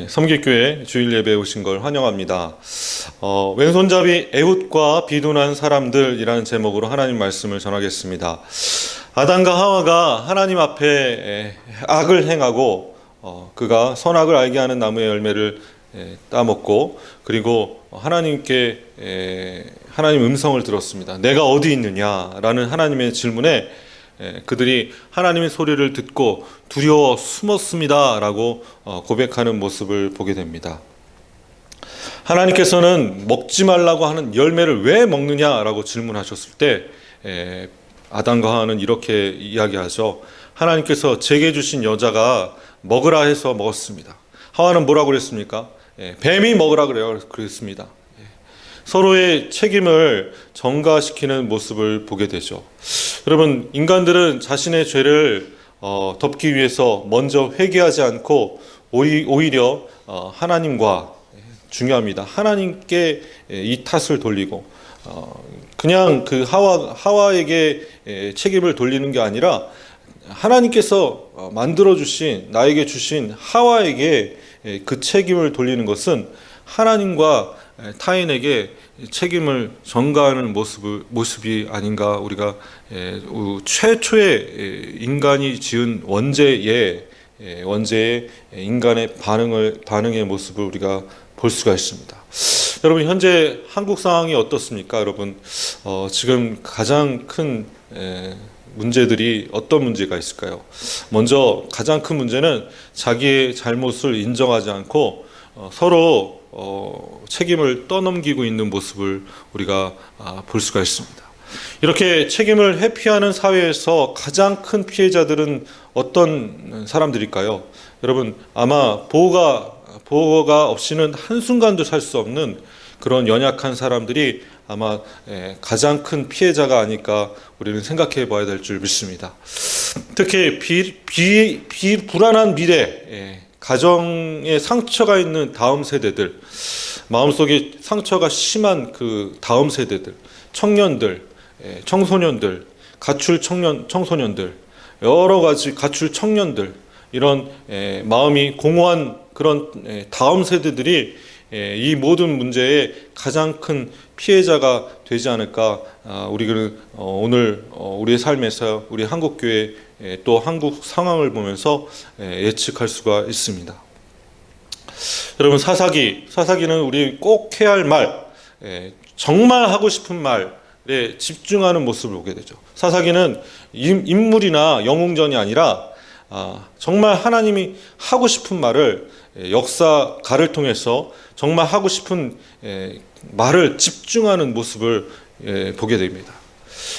섬기교회 주일 예배에 오신 걸 환영합니다. 왼손잡이 에훗과 비둔한 사람들이라는 제목으로 하나님 말씀을 전하겠습니다. 아담과 하와가 하나님 앞에 악을 행하고 그가 선악을 알게 하는 나무의 열매를 따먹고 그리고 하나님께 하나님 음성을 들었습니다. 내가 어디 있느냐라는 하나님의 질문에 그들이 하나님의 소리를 듣고 두려워 숨었습니다 라고 고백하는 모습을 보게 됩니다. 하나님께서는 먹지 말라고 하는 열매를 왜 먹느냐라고 질문하셨을 때 아담과 하와는 이렇게 이야기하죠. 하나님께서 제게 주신 여자가 먹으라 해서 먹었습니다. 하와는 뭐라고 그랬습니까? 뱀이 먹으라 그랬습니다. 서로의 책임을 전가시키는 모습을 보게 되죠. 여러분, 인간들은 자신의 죄를 덮기 위해서 먼저 회개하지 않고 오히려 하나님과, 중요합니다, 하나님께 이 탓을 돌리고 그냥 그 하와에게 책임을 돌리는 게 아니라 하나님께서 만들어주신, 나에게 주신 하와에게 그 책임을 돌리는 것은 하나님과 타인에게 책임을 전가하는 모습이 아닌가. 우리가 최초의 인간이 지은 원죄의 인간의 반응의 모습을 우리가 볼 수가 있습니다. 여러분, 현재 한국 상황이 어떻습니까? 여러분, 지금 가장 큰 문제들이 어떤 문제가 있을까요? 먼저 가장 큰 문제는 자기의 잘못을 인정하지 않고 서로 책임을 떠넘기고 있는 모습을 우리가 볼 수가 있습니다. 이렇게 책임을 회피하는 사회에서 가장 큰 피해자들은 어떤 사람들일까요? 여러분, 아마 보호가 없이는 한순간도 살 수 없는 그런 연약한 사람들이 아마 가장 큰 피해자가 아닐까 우리는 생각해 봐야 될 줄 믿습니다. 특히 불안한 미래, 가정에 상처가 있는 다음 세대들, 마음속에 상처가 심한 그 다음 세대들, 청년들, 청소년들, 가출 청소년들, 여러 가지 가출 청년들, 이런 마음이 공허한 그런 다음 세대들이 이 모든 문제의 가장 큰 피해자가 되지 않을까. 우리는 오늘 우리의 삶에서 우리 한국교회 또 한국 상황을 보면서 예측할 수가 있습니다. 여러분, 사사기는 우리 꼭 해야 할 말, 정말 하고 싶은 말에 집중하는 모습을 보게 되죠. 사사기는 인물이나 영웅전이 아니라 정말 하나님이 하고 싶은 말을 역사가를 통해서 정말 하고 싶은 말을 집중하는 모습을 보게 됩니다.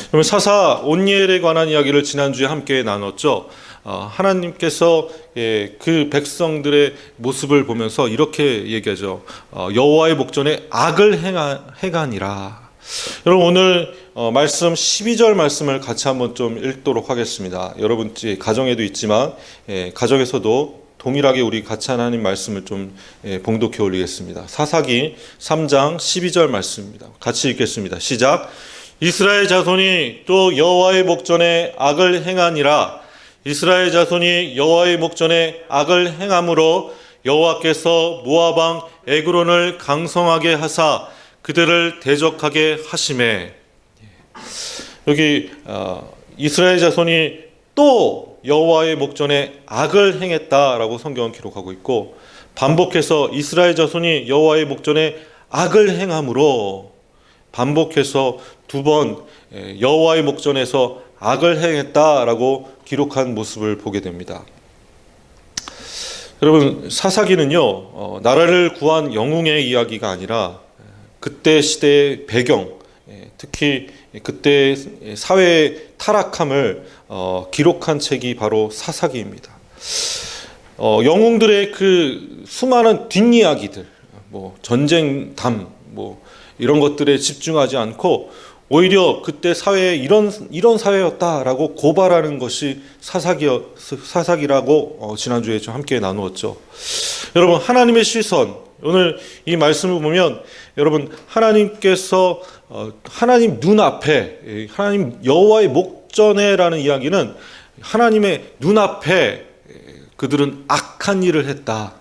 그러면 사사 온니엘에 관한 이야기를 지난주에 함께 나눴죠. 하나님께서 그 백성들의 모습을 보면서 이렇게 얘기하죠. 여호와의 목전에 악을 행하니라. 여러분, 오늘 말씀 12절 말씀을 같이 한번 좀 읽도록 하겠습니다. 여러분 가정에도 있지만 가정에서도 동일하게 우리 같이 하나님 말씀을 좀 봉독해 올리겠습니다. 사사기 3장 12절 말씀입니다. 같이 읽겠습니다. 시작. 이스라엘 자손이 또 여호와의 목전에 악을 행하니라. 이스라엘 자손이 여호와의 목전에 악을 행함으로 여호와께서 모압 왕 에그론을 강성하게 하사 그들을 대적하게 하시매. 여기 이스라엘 자손이 또 여호와의 목전에 악을 행했다라고 성경은 기록하고 있고, 반복해서 이스라엘 자손이 여호와의 목전에 악을 행함으로 반복해서 두 번 여호와의 목전에서 악을 행했다라고 기록한 모습을 보게 됩니다. 여러분, 사사기는요, 나라를 구한 영웅의 이야기가 아니라 그때 시대의 배경, 특히 그때 사회의 타락함을 기록한 책이 바로 사사기입니다. 영웅들의 그 수많은 뒷이야기들, 전쟁담, 이런 것들에 집중하지 않고 오히려 그때 사회에 이런 사회였다라고 고발하는 것이 사사기라고 지난주에 좀 함께 나누었죠. 여러분, 하나님의 시선, 오늘 이 말씀을 보면 여러분, 하나님께서 하나님 눈앞에, 하나님 여호와의 목전에라는 이야기는 하나님의 눈앞에 그들은 악한 일을 했다.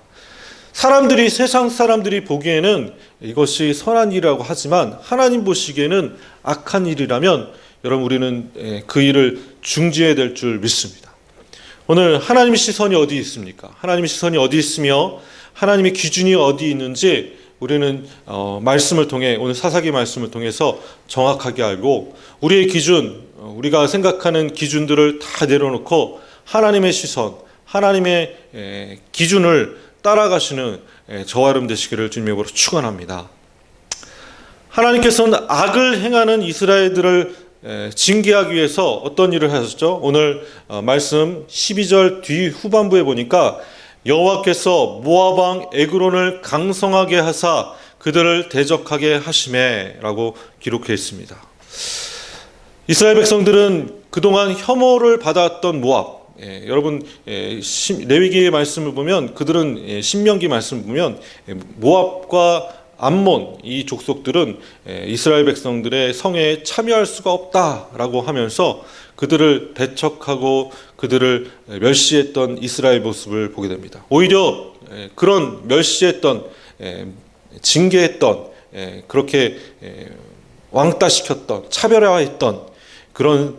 사람들이, 세상 사람들이 보기에는 이것이 선한 일이라고 하지만 하나님 보시기에는 악한 일이라면 여러분, 우리는 그 일을 중지해야 될 줄 믿습니다. 오늘 하나님의 시선이 어디 있습니까? 하나님의 시선이 어디 있으며 하나님의 기준이 어디 있는지 우리는 말씀을 통해, 오늘 사사기 말씀을 통해서 정확하게 알고, 우리의 기준, 우리가 생각하는 기준들을 다 내려놓고 하나님의 시선, 하나님의 기준을 따라가시는 저와 여러분 되시기를 주님의 이름으로 축원합니다. 하나님께서는 악을 행하는 이스라엘들을 징계하기 위해서 어떤 일을 하셨죠? 오늘 말씀 12절 뒤 후반부에 보니까 여호와께서 모압 왕 에그론을 강성하게 하사 그들을 대적하게 하시매 라고 기록해 있습니다. 이스라엘 백성들은 그동안 혐오를 받았던 모압, 여러분 레위기의 말씀을 보면, 그들은 신명기 말씀을 보면 모압과 암몬, 이 족속들은 이스라엘 백성들의 성회에 참여할 수가 없다라고 하면서 그들을 대척하고 그들을 멸시했던 이스라엘 모습을 보게 됩니다. 오히려 그런 멸시했던, 징계했던, 그렇게 왕따시켰던, 차별화했던 그런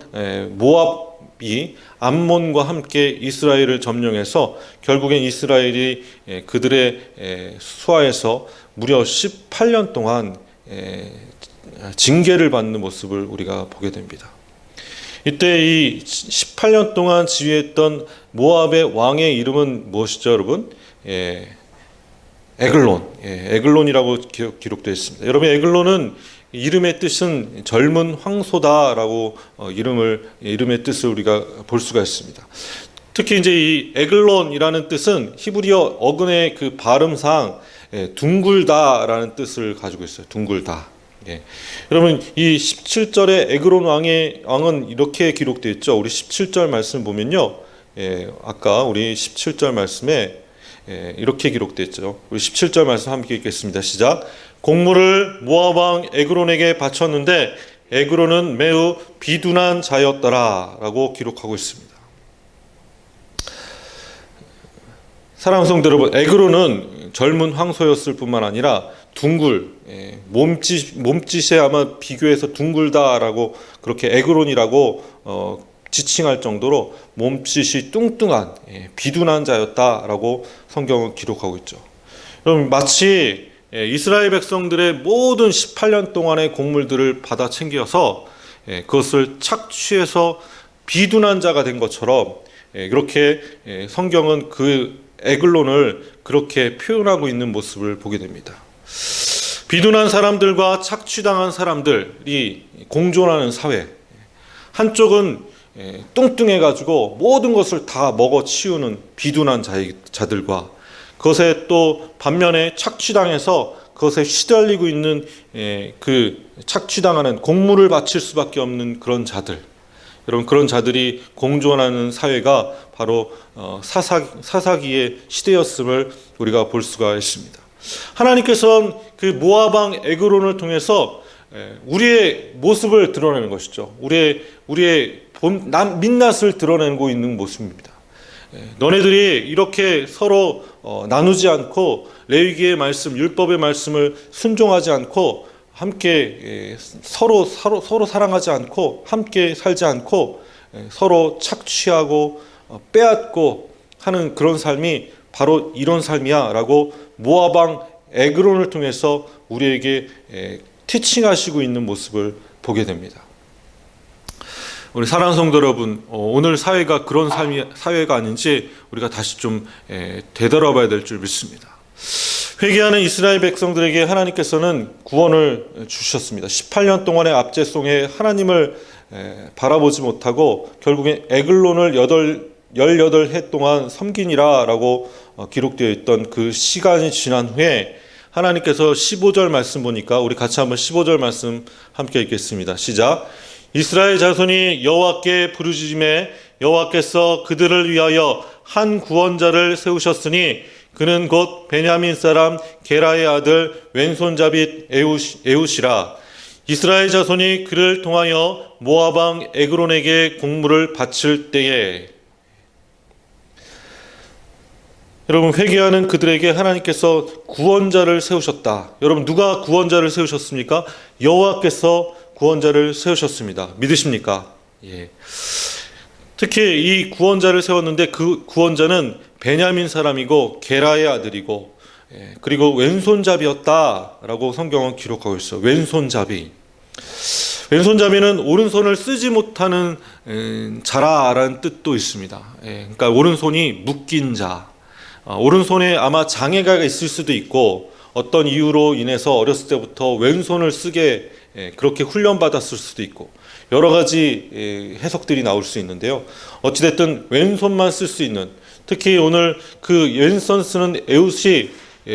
모압이 암몬과 함께 이스라엘을 점령해서 결국엔 이스라엘이 그들의 수하에서 무려 18년 동안 징계를 받는 모습을 우리가 보게 됩니다. 이때 이 18년 동안 지휘했던 모압의 왕의 이름은 무엇이죠, 여러분? 에글론, 에글론이라고 기록되어 있습니다. 여러분, 에글론은 이름의 뜻은 젊은 황소다라고 이름의 뜻을 우리가 볼 수가 있습니다. 특히 이제 이 에글론이라는 뜻은 히브리어 어근의 그 발음상 둥글다라는 뜻을 가지고 있어요. 둥글다. 여러분, 이 17절에 에그론 왕은 이렇게 기록되어 있죠. 우리 17절 말씀 보면요, 아까 우리 17절 말씀에 이렇게 기록되어 있죠. 우리 17절 말씀 함께 읽겠습니다. 시작. 곡물을 모압 왕 에그론에게 바쳤는데 에그론은 매우 비둔한 자였더라 라고 기록하고 있습니다. 사랑하는 성도 여러분, 에그론은 젊은 황소였을 뿐만 아니라 몸짓에 아마 비교해서 둥글다라고, 그렇게 에그론이라고 지칭할 정도로 몸짓이 뚱뚱한 비둔한 자였다라고 성경은 기록하고 있죠. 여러분, 마치 이스라엘 백성들의 모든 18년 동안의 곡물들을 받아 챙겨서 그것을 착취해서 비둔한 자가 된 것처럼, 이렇게 성경은 그 에글론을 그렇게 표현하고 있는 모습을 보게 됩니다. 비둔한 사람들과 착취당한 사람들이 공존하는 사회, 한쪽은 뚱뚱해가지고 모든 것을 다 먹어치우는 비둔한 자들과, 그것에 또 반면에 착취당해서 그것에 시달리고 있는 그 착취당하는, 곡물을 바칠 수밖에 없는 그런 자들, 여러분, 그런 자들이 공존하는 사회가 바로 사사기의 시대였음을 우리가 볼 수가 있습니다. 하나님께서는 그 모압 왕 에그론을 통해서 우리의 모습을 드러내는 것이죠. 우리의 민낯을 드러내고 있는 모습입니다. 너네들이 이렇게 서로 나누지 않고 레위기의 말씀, 율법의 말씀을 순종하지 않고 함께 서로 사랑하지 않고 함께 살지 않고 서로 착취하고 빼앗고 하는 그런 삶이 바로 이런 삶이야 라고 모압 왕 에그론을 통해서 우리에게 티칭하시고 있는 모습을 보게 됩니다. 우리 사랑하는 성도 여러분, 오늘 사회가 그런 사회가 아닌지 우리가 다시 좀 되돌아봐야 될 줄 믿습니다. 회개하는 이스라엘 백성들에게 하나님께서는 구원을 주셨습니다. 18년 동안의 압제송에 하나님을 바라보지 못하고 결국엔 에글론을 18해 동안 섬기니라 라고 기록되어 있던 그 시간이 지난 후에 하나님께서 15절 말씀 보니까, 우리 같이 한번 15절 말씀 함께 읽겠습니다. 시작. 이스라엘 자손이 여호와께 부르짖음에 여호와께서 그들을 위하여 한 구원자를 세우셨으니 그는 곧 베냐민 사람 게라의 아들 왼손잡이 에훗이라. 이스라엘 자손이 그를 통하여 모압 왕 에그론에게 곡물을 바칠 때에. 여러분, 회개하는 그들에게 하나님께서 구원자를 세우셨다. 여러분, 누가 구원자를 세우셨습니까? 여호와께서 구원자를 세우셨습니다. 믿으십니까? 예. 특히 이 구원자를 세웠는데 그 구원자는 베냐민 사람이고 게라의 아들이고, 그리고 왼손잡이였다라고 성경은 기록하고 있어요. 왼손잡이. 왼손잡이는 오른손을 쓰지 못하는 자라라는 뜻도 있습니다. 그러니까 오른손이 묶인 자. 오른손에 아마 장애가 있을 수도 있고, 어떤 이유로 인해서 어렸을 때부터 왼손을 쓰게 그렇게 훈련받았을 수도 있고, 여러 가지 해석들이 나올 수 있는데요. 어찌됐든 왼손만 쓸 수 있는, 특히 오늘 그 왼손 쓰는 에훗이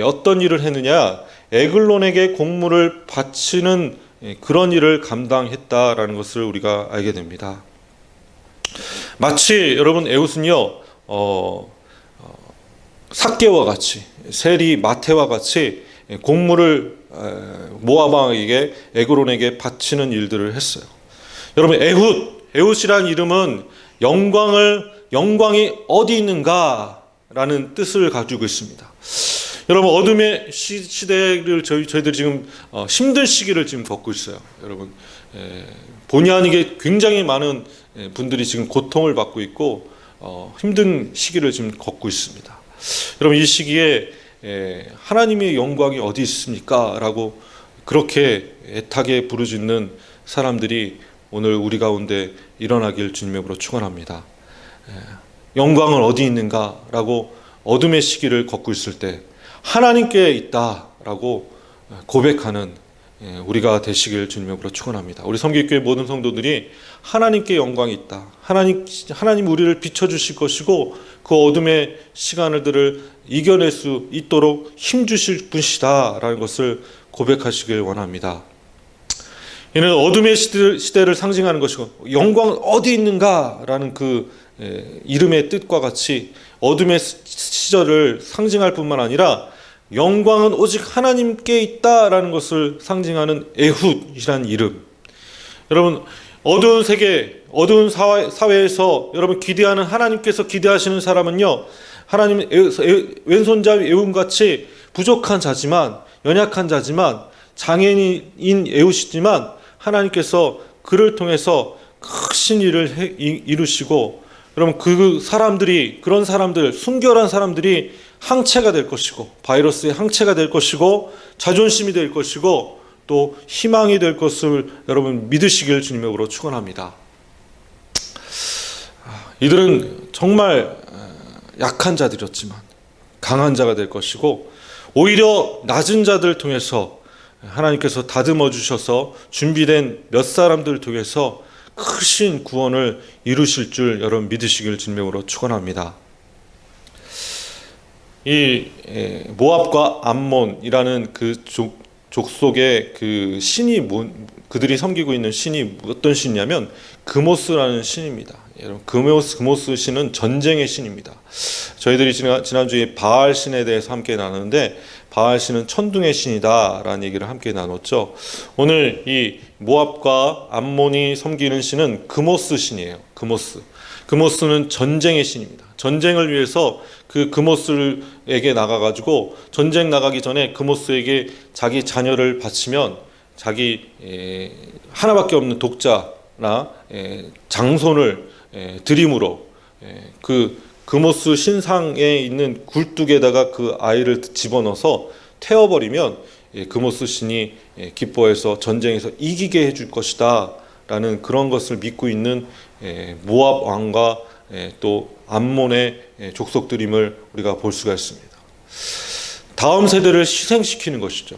어떤 일을 했느냐, 에글론에게 곡물을 바치는 그런 일을 감당했다라는 것을 우리가 알게 됩니다. 마치 여러분, 에훗은요 삭개와 같이, 세리 마태와 같이 곡물을 모압 왕에게, 에글론에게 바치는 일들을 했어요. 여러분, 에훗이란 이름은 영광이 어디 있는가라는 뜻을 가지고 있습니다. 여러분, 어둠의 시대를 저희들이 지금 힘든 시기를 지금 겪고 있어요. 여러분, 본의 아니게 굉장히 많은 분들이 지금 고통을 받고 있고 힘든 시기를 지금 겪고 있습니다. 여러분, 이 시기에 하나님의 영광이 어디 있습니까? 라고 그렇게 애타게 부르짖는 사람들이 오늘 우리 가운데 일어나길 주님으로 축원합니다. 영광은 어디 있는가? 라고 어둠의 시기를 겪고 있을 때 하나님께 있다라고 고백하는 우리가 되시길 주님으로 축원합니다. 우리 성결교회 모든 성도들이 하나님께 영광이 있다. 하나님 우리를 비춰주실 것이고 그 어둠의 시간들을 이겨낼 수 있도록 힘주실 분이시다라는 것을 고백하시길 원합니다. 이는 어둠의 시대를 상징하는 것이고, 영광은 어디 있는가라는 그 이름의 뜻과 같이 어둠의 시절을 상징할 뿐만 아니라 영광은 오직 하나님께 있다라는 것을 상징하는 에훗이라는 이름. 여러분, 어두운 세계, 어두운 사회에서 여러분 기대하는, 하나님께서 기대하시는 사람은요, 하나님 왼손잡이 에훗같이 부족한 자지만, 연약한 자지만, 장애인인 에훗이지만 하나님께서 그를 통해서 크신 일을 이루시고, 여러분, 그런 사람들, 순결한 사람들이 항체가 될 것이고, 바이러스의 항체가 될 것이고, 자존심이 될 것이고, 또 희망이 될 것을 여러분 믿으시길 주님으로 축원합니다. 이들은 정말 약한 자들이었지만 강한 자가 될 것이고, 오히려 낮은 자들 통해서 하나님께서 다듬어 주셔서 준비된 몇 사람들을 통해서 크신 구원을 이루실 줄 여러분 믿으시길 주님으로 축원합니다. 이 모압과 암몬이라는 그 족속의 그 신이, 그들이 섬기고 있는 신이 어떤 신이냐면 그모스라는 신입니다. 여러분, 그모스 신은 전쟁의 신입니다. 저희들이 지난주에 바알 신에 대해서 함께 나누는데, 바알 신은 천둥의 신이다라는 얘기를 함께 나눴죠. 오늘 이 모압과 암몬이 섬기는 신은 그모스 신이에요. 그모스는 전쟁의 신입니다. 전쟁을 위해서 그 그모스에게 나가가지고 전쟁 나가기 전에 그모스에게 자기 자녀를 바치면 자기 하나밖에 없는 독자나 장손을 드림으로 그 그모스 신상에 있는 굴뚝에다가 그 아이를 집어넣어서 태워버리면 그모스 신이 기뻐해서 전쟁에서 이기게 해줄 것이다 라는 그런 것을 믿고 있는 모압 왕과 또 암몬의 족속들임을 우리가 볼 수가 있습니다. 다음 세대를 희생시키는 것이죠.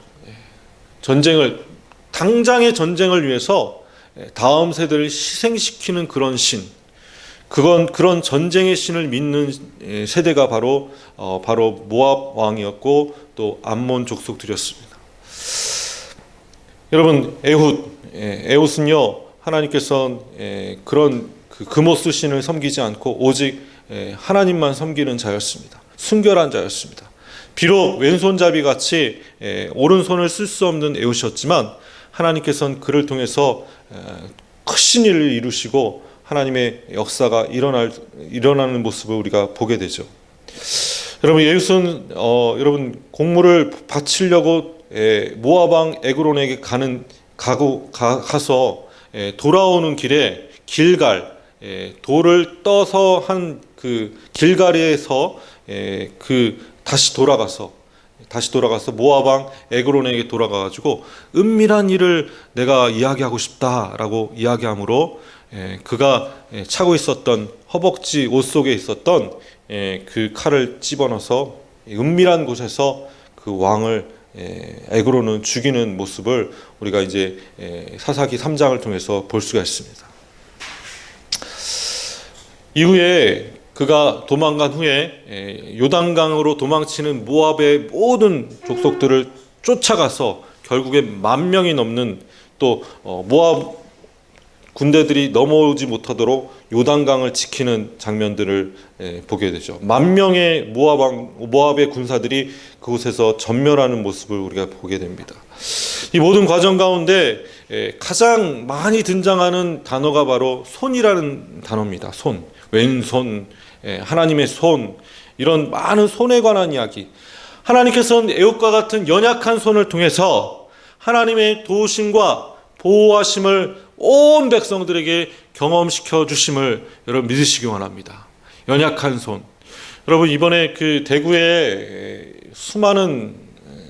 당장의 전쟁을 위해서 다음 세대를 희생시키는 그런 신, 그런 전쟁의 신을 믿는 세대가 바로 모압 왕이었고 또 암몬 족속들이었습니다. 여러분, 에훗은요, 하나님께서 그런 그모스 신을 섬기지 않고 오직 하나님만 섬기는 자였습니다. 순결한 자였습니다. 비록 왼손잡이 같이 오른손을 쓸 수 없는 에훗이었지만 하나님께서는 그를 통해서 크신 일을 이루시고 하나님의 역사가 일어나는 모습을 우리가 보게 되죠. 여러분 에웃은 여러분 공물을 바치려고 모압 왕 에그론에게 가서 돌아오는 길에 길갈 돌을 떠서 한 그 길갈에서 다시 돌아가서 모압 왕 에그론에게 돌아가가지고 은밀한 일을 내가 이야기하고 싶다라고 이야기하므로 그가 차고 있었던 허벅지 옷 속에 있었던 그 칼을 집어넣어서 은밀한 곳에서 그 왕을 에그론은 죽이는 모습을 우리가 이제 사사기 3장을 통해서 볼 수가 있습니다. 이후에 그가 도망간 후에 요단강으로 도망치는 모압의 모든 족속들을 쫓아가서 결국에 10,000명이 넘는 또 모압 군대들이 넘어오지 못하도록 요단강을 지키는 장면들을 보게 되죠. 10,000명의 모압의 군사들이 그곳에서 전멸하는 모습을 우리가 보게 됩니다. 이 모든 과정 가운데 가장 많이 등장하는 단어가 바로 손이라는 단어입니다. 손, 왼손, 하나님의 손, 이런 많은 손에 관한 이야기. 하나님께서는 에웃과 같은 연약한 손을 통해서 하나님의 도우심과 보호하심을 온 백성들에게 경험시켜 주심을 여러분 믿으시기 원합니다. 연약한 손. 여러분 이번에 그 대구에 수많은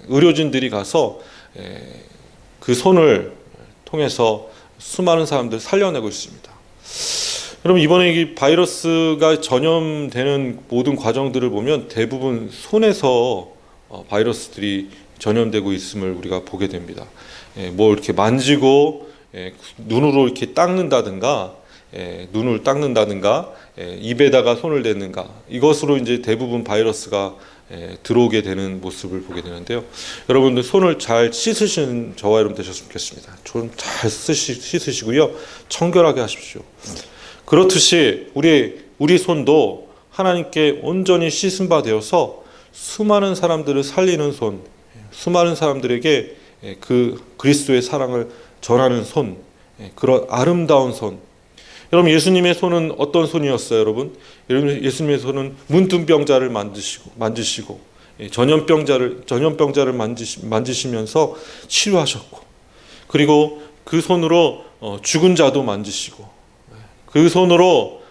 의료진들이 가서 그 손을 통해서 수많은 사람들 살려내고 있습니다. 여러분 이번에 이 바이러스가 전염되는 모든 과정들을 보면 대부분 손에서 바이러스들이 전염되고 있음을 우리가 보게 됩니다. 뭐 이렇게 만지고 눈으로 이렇게 닦는다든가 눈을 닦는다든가 입에다가 손을 댔는가 이것으로 이제 대부분 바이러스가 들어오게 되는 모습을 보게 되는데요. 여러분들 손을 잘 씻으시는 저와 여러분 되셨으면 좋겠습니다. 좀 잘 씻으시고요. 청결하게 하십시오. 그렇듯이 우리 손도 하나님께 온전히 씻은 바 되어서 수많은 사람들을 살리는 손, 수많은 사람들에게 그 그리스도의 사랑을 전하는 손, 그런 아름다운 손. 여러분 예수님의 손은 어떤 손이었어요, 여러분? 예수님의 손은 문둥병자를 만지시고 전염병자를 만지시면서 치료하셨고, 그리고 그 손으로 죽은 자도 만지시고, 그 손으로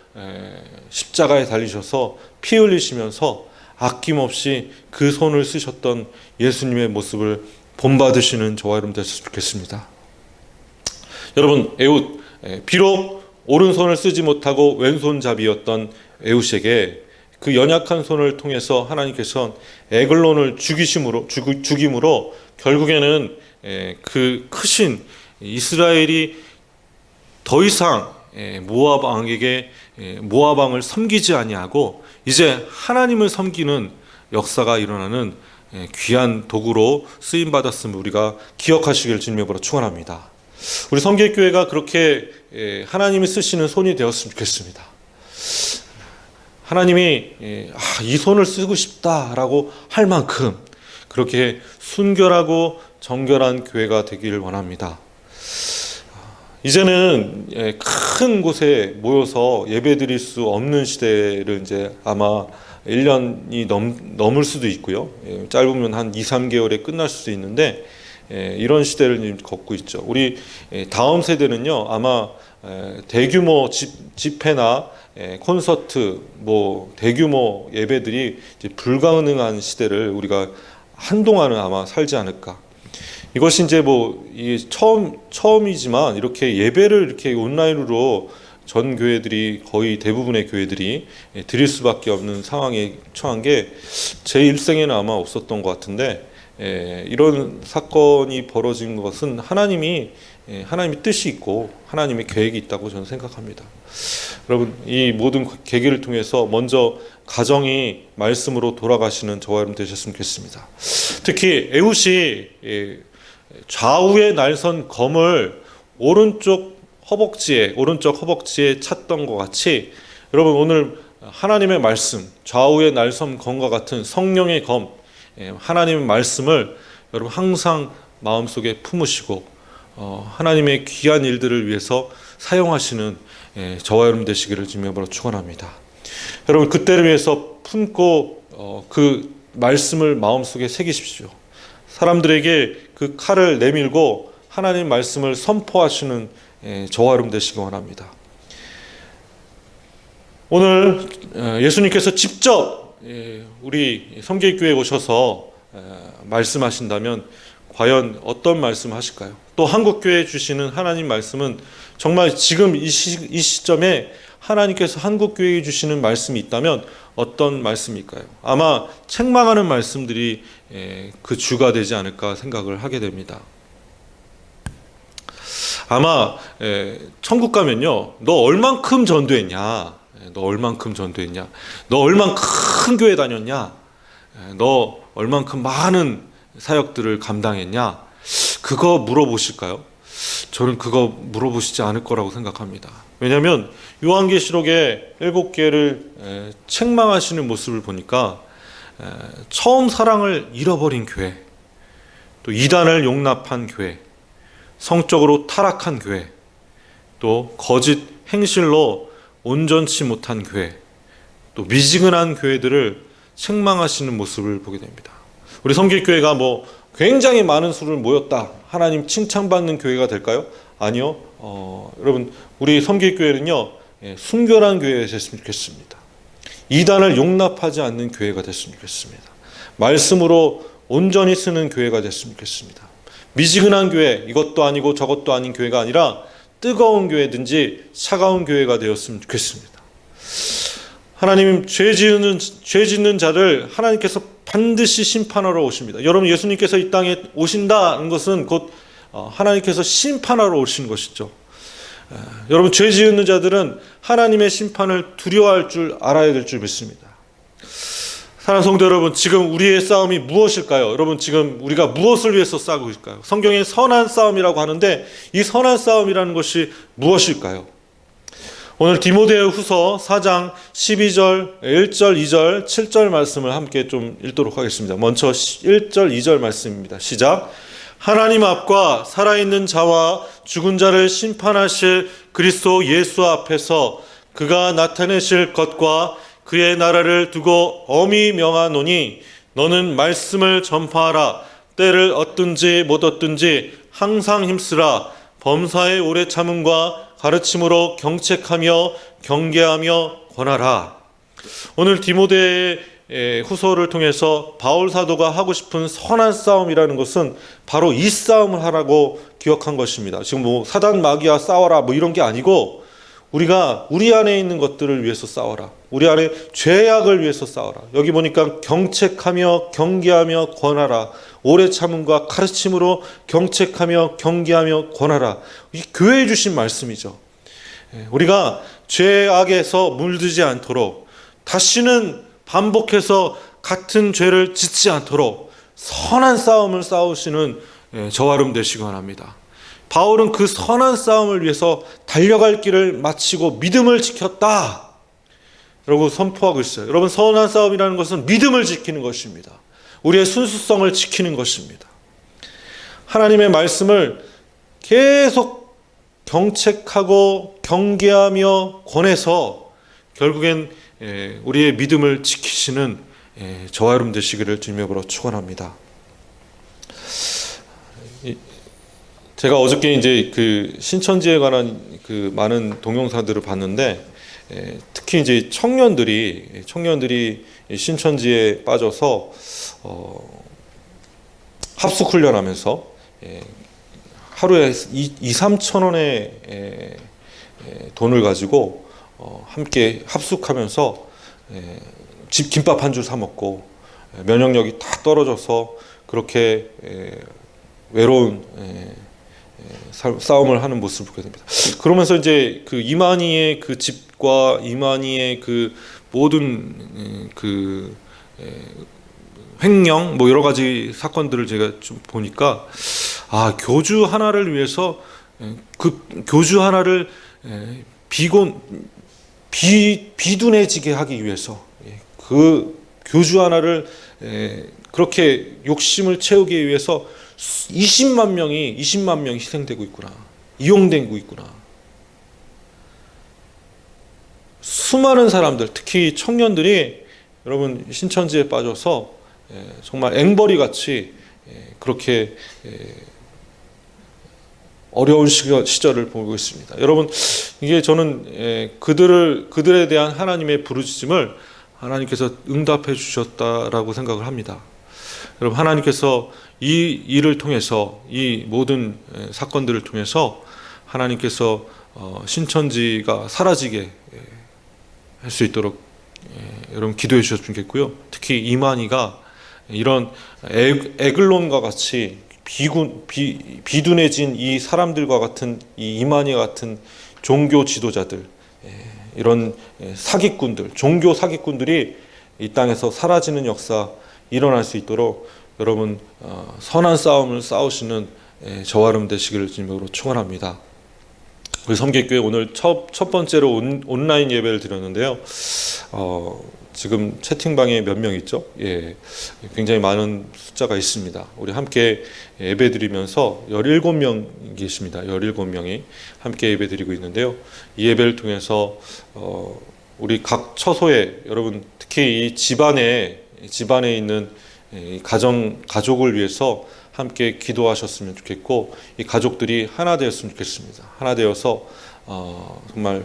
십자가에 달리셔서 피 흘리시면서 아낌없이 그 손을 쓰셨던 예수님의 모습을 본받으시는 저와 여러분 되셨으면 좋겠습니다. 여러분 에웃, 비록 오른손을 쓰지 못하고 왼손잡이였던 에웃에게 그 연약한 손을 통해서 하나님께서 에글론을 죽임으로 결국에는 그 크신 이스라엘이 더 이상 모압 왕을 섬기지 아니하고 이제 하나님을 섬기는 역사가 일어나는 귀한 도구로 쓰임 받았음을 우리가 기억하시길 주님의 이름으로 축원합니다. 우리 성결교회가 그렇게 하나님이 쓰시는 손이 되었으면 좋겠습니다. 하나님이 이 손을 쓰고 싶다라고 할 만큼 그렇게 순결하고 정결한 교회가 되기를 원합니다. 이제는 큰 곳에 모여서 예배드릴 수 없는 시대를 이제 아마 1년이 넘을 수도 있고요. 짧으면 한 2, 3개월에 끝날 수도 있는데 이런 시대를 걷고 있죠. 우리 다음 세대는요, 아마 대규모 집회나 콘서트, 대규모 예배들이 이제 불가능한 시대를 우리가 한동안은 아마 살지 않을까. 이것이 이제 이게 처음이지만 이렇게 예배를 이렇게 온라인으로 전 교회들이 거의 대부분의 교회들이 드릴 수밖에 없는 상황에 처한 게 제 일생에는 아마 없었던 것 같은데 이런 사건이 벌어진 것은 하나님의 뜻이 있고 하나님의 계획이 있다고 저는 생각합니다. 여러분 이 모든 계기를 통해서 먼저 가정이 말씀으로 돌아가시는 저와 여러분 되셨으면 좋겠습니다. 특히 에웃이 좌우에 날선 검을 오른쪽 허벅지에 찼던 것 같이 여러분 오늘 하나님의 말씀, 좌우에 날선 검과 같은 성령의 검, 하나님의 말씀을 여러분 항상 마음속에 품으시고 하나님의 귀한 일들을 위해서 사용하시는 저와 여러분 되시기를 주님으로 축원합니다. 여러분 그때를 위해서 품고 그 말씀을 마음속에 새기십시오. 사람들에게 그 칼을 내밀고 하나님 말씀을 선포하시는 저와 여러분 되시기 원합니다. 오늘 예수님께서 직접 우리 성결교회에 오셔서 말씀하신다면 과연 어떤 말씀 하실까요? 또 한국교회에 주시는 하나님 말씀은 정말 지금 이 시점에 하나님께서 한국교회에 주시는 말씀이 있다면 어떤 말씀일까요? 아마 책망하는 말씀들이 그 주가 되지 않을까 생각을 하게 됩니다. 아마 천국 가면요, 너 얼만큼 전도했냐? 너 얼만큼 전도했냐? 너 얼만큼 큰 교회 다녔냐? 너 얼만큼 많은 사역들을 감당했냐? 그거 물어보실까요? 저는 그거 물어보시지 않을 거라고 생각합니다. 왜냐하면 요한계시록의 7개를 책망하시는 모습을 보니까 처음 사랑을 잃어버린 교회, 또 이단을 용납한 교회, 성적으로 타락한 교회, 또 거짓 행실로 온전치 못한 교회, 또 미지근한 교회들을 책망하시는 모습을 보게 됩니다. 우리 성결교회가 굉장히 많은 수를 모였다, 하나님 칭찬받는 교회가 될까요? 아니요. 여러분, 우리 성결교회는요, 순결한 교회가 됐으면 좋겠습니다. 이단을 용납하지 않는 교회가 됐으면 좋겠습니다. 말씀으로 온전히 쓰는 교회가 됐으면 좋겠습니다. 미지근한 교회, 이것도 아니고 저것도 아닌 교회가 아니라 뜨거운 교회든지 차가운 교회가 되었으면 좋겠습니다. 하나님, 죄 짓는 자를 하나님께서 반드시 심판하러 오십니다. 여러분, 예수님께서 이 땅에 오신다는 것은 곧 하나님께서 심판하러 오시는 것이죠. 여러분, 죄 지은 자들은 하나님의 심판을 두려워할 줄 알아야 될 줄 믿습니다. 사랑하는 성도 여러분, 지금 우리의 싸움이 무엇일까요? 여러분, 지금 우리가 무엇을 위해서 싸우고 있을까요? 성경에 선한 싸움이라고 하는데 이 선한 싸움이라는 것이 무엇일까요? 오늘 디모데후서 4장 12절, 1절, 2절, 7절 말씀을 함께 좀 읽도록 하겠습니다. 먼저 1절, 2절 말씀입니다. 시작. 하나님 앞과 살아있는 자와 죽은 자를 심판하실 그리스도 예수 앞에서 그가 나타내실 것과 그의 나라를 두고 엄히 명하노니 너는 말씀을 전파하라. 때를 얻든지 못 얻든지 항상 힘쓰라. 범사의 오래 참음과 가르침으로 경책하며 경계하며 권하라. 오늘 디모데의 후서를 통해서 바울 사도가 하고 싶은 선한 싸움이라는 것은 바로 이 싸움을 하라고 기억한 것입니다. 지금 사단 마귀와 싸워라 이런 게 아니고 우리가 우리 안에 있는 것들을 위해서 싸워라. 우리 안에 죄악을 위해서 싸워라. 여기 보니까 경책하며 경계하며 권하라. 오래 참음과 가르침으로 경책하며 경계하며 권하라. 이 교회에 주신 말씀이죠. 우리가 죄악에서 물들지 않도록, 다시는 반복해서 같은 죄를 짓지 않도록 선한 싸움을 싸우시는 저와 여러분 되시기 바랍니다. 바울은 그 선한 싸움을 위해서 달려갈 길을 마치고 믿음을 지켰다 라고 선포하고 있어요. 여러분, 선한 싸움이라는 것은 믿음을 지키는 것입니다. 우리의 순수성을 지키는 것입니다. 하나님의 말씀을 계속 경책하고 경계하며 권해서 결국엔 우리의 믿음을 지키시는 저와 여러분 되시기를 주님으로 축원합니다. 제가 어저께 이제 그 신천지에 관한 그 많은 동영상들을 봤는데, 특히 이제 청년들이 신천지에 빠져서 합숙 훈련하면서 하루에 2-3천 원의 돈을 가지고 함께 합숙하면서 집 김밥 한 줄 사 먹고 면역력이 다 떨어져서 그렇게 외로운 싸움을 하는 모습을 보게 됩니다. 그러면서 이제 그 이만희의 그 집과 이만희의 그 모든 그 횡령 여러 가지 사건들을 제가 좀 보니까 교주 하나를 위해서 그 교주 하나를 비둔해지게 하기 위해서 그 교주 하나를 그렇게 욕심을 채우기 위해서 20만 명이 희생되고 있구나. 이용되고 있구나. 수많은 사람들, 특히 청년들이 여러분 신천지에 빠져서 정말 앵벌이 같이 그렇게 어려운 시절을 보고 있습니다. 여러분 이게 저는 그들에 대한 하나님의 부르짖음을 하나님께서 응답해 주셨다라고 생각을 합니다. 여러분 하나님께서 이 일을 통해서 이 모든 사건들을 통해서 하나님께서 신천지가 사라지게 할 수 있도록 여러분 기도해 주셨으면 좋겠고요. 특히 이만희가 이런 에글론과 같이 비둔해진 이 사람들과 같은 이 이만희 같은 종교 지도자들, 이런 사기꾼들, 종교 사기꾼들이 이 땅에서 사라지는 역사 일어날 수 있도록 여러분 선한 싸움을 싸우시는 저와 여러분 되시기를 주님으로 축원합니다. 우리 섬기교회 오늘 첫 번째로 온라인 예배를 드렸는데요. 지금 채팅방에 몇 명 있죠? 굉장히 많은 숫자가 있습니다. 우리 함께 예배 드리면서 17명 계십니다. 17명이 함께 예배 드리고 있는데요. 이 예배를 통해서 우리 각 처소에 여러분 특히 이 집안에 있는 가족을 위해서 함께 기도하셨으면 좋겠고 이 가족들이 하나 되었으면 좋겠습니다. 하나 되어서 정말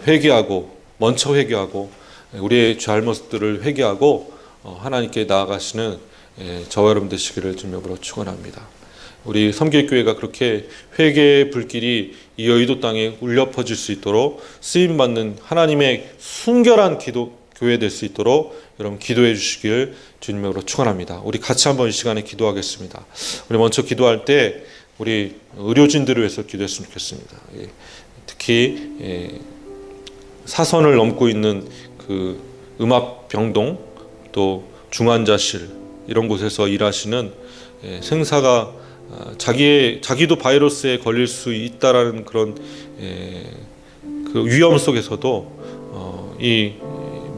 먼저 회개하고 우리의 잘못들을 회개하고 하나님께 나아가시는 저와 여러분 되시기를 주님으로 축원합니다. 우리 섬길교회가 그렇게 회개의 불길이 이 여의도 땅에 울려 퍼질 수 있도록 쓰임받는 하나님의 순결한 교회 될 수 있도록 여러분 기도해 주시길 주님으로 축원합니다. 우리 같이 한번 이 시간에 기도하겠습니다. 우리 먼저 기도할 때 우리 의료진들을 위해서 기도했으면 좋겠습니다. 특히 사선을 넘고 있는 그 음압병동 또 중환자실 이런 곳에서 일하시는 생사가 자기도 바이러스에 걸릴 수 있다라는 그런 그 위험 속에서도 이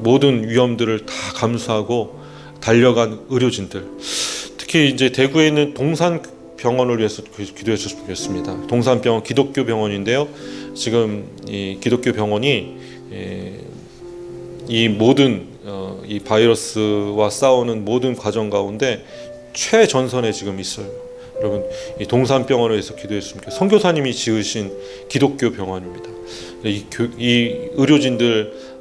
모든 위험들을 다 감수하고 달려간 의료진들, 특히 이제 대구에 있는 동산병원을 위해서 기도해 주셨으면 좋겠습니다. 동산병원 기독교 병원인데요. 지금 이 기독교 병원이 이 모든 이 바이러스와 싸우는 모든 과정 가운데 최전선에 지금 있어요. 여러분 이 동산병원을 위해서 기도했으면 좋겠습니다. 선교사님이 지으신 기독교 병원입니다. 이 의료진들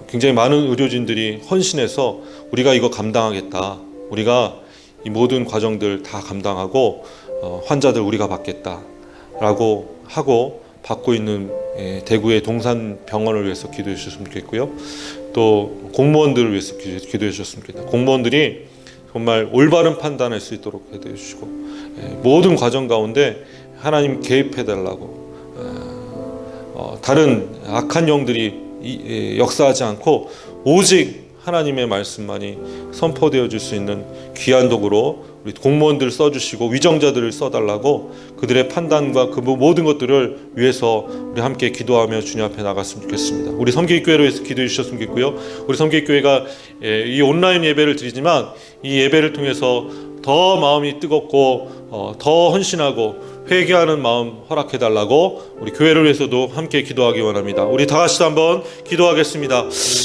굉장히 많은 의료진들이 헌신해서 우리가 이거 감당하겠다. 우리가 이 모든 과정들 다 감당하고 환자들 우리가 받겠다라고 하고 받고 있는 대구의 동산병원을 위해서 기도해 주셨으면 좋겠고요. 또 공무원들을 위해서 기도해 주셨으면 좋겠다. 공무원들이 정말 올바른 판단할 수 있도록 해주시고 주시고 모든 과정 가운데 하나님 개입해 달라고 다른 악한 영들이 역사하지 않고 오직 하나님의 말씀만이 선포되어 줄 수 있는 귀한 도구로 우리 공무원들 써주시고 위정자들을 써달라고 그들의 판단과 그 모든 것들을 위해서 우리 함께 기도하며 주님 앞에 나갔으면 좋겠습니다. 우리 섬기교회로 해서 기도해 주셨으면 좋겠고요. 우리 섬기교회가 이 온라인 예배를 드리지만 이 예배를 통해서 더 마음이 뜨겁고 더 헌신하고 회개하는 마음 허락해달라고 우리 교회를 위해서도 함께 기도하기 원합니다. 우리 다 같이 한번 기도하겠습니다.